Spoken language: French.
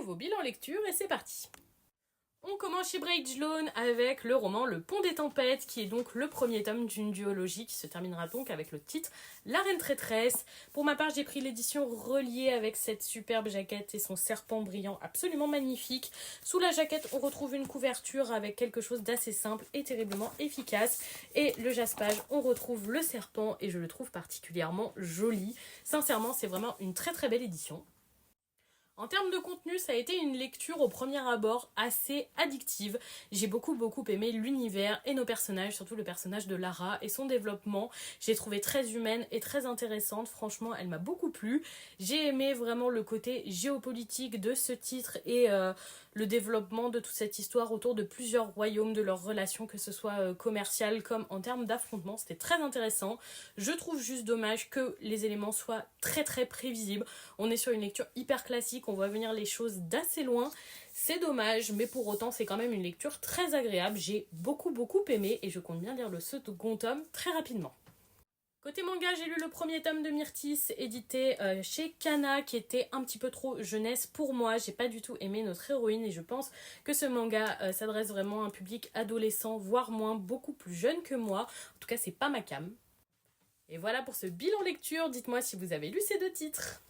nouveau bilan lecture et c'est parti. On commence chez Bridge Loan avec le roman Le Pont des Tempêtes, qui est donc le premier tome d'une duologie qui se terminera donc avec le titre La Reine Traîtresse. Pour ma part, j'ai pris l'édition reliée avec cette superbe jaquette et son serpent brillant absolument magnifique. Sous la jaquette, on retrouve une couverture avec quelque chose d'assez simple et terriblement efficace. Et le jaspage, on retrouve le serpent et je le trouve particulièrement joli. Sincèrement, c'est vraiment une très très belle édition. En termes de contenu, ça a été une lecture au premier abord assez addictive. J'ai beaucoup aimé l'univers et nos personnages, surtout le personnage de Lara et son développement. J'ai trouvé très humaine et très intéressante. Franchement, elle m'a beaucoup plu. J'ai aimé vraiment le côté géopolitique de ce titre et le développement de toute cette histoire autour de plusieurs royaumes, de leurs relations, que ce soit commerciales comme en termes d'affrontement. C'était très intéressant. Je trouve juste dommage que les éléments soient très prévisibles. On est sur une lecture hyper classique, on voit venir les choses d'assez loin. C'est dommage, mais pour autant, c'est quand même une lecture très agréable. J'ai beaucoup aimé et je compte bien lire le second tome très rapidement. Côté manga, j'ai lu le premier tome de Myrtis, édité chez Kana, qui était un petit peu trop jeunesse pour moi. J'ai pas du tout aimé notre héroïne et je pense que ce manga s'adresse vraiment à un public adolescent, voire moins, beaucoup plus jeune que moi. En tout cas, c'est pas ma came. Et voilà pour ce bilan lecture. Dites-moi si vous avez lu ces deux titres.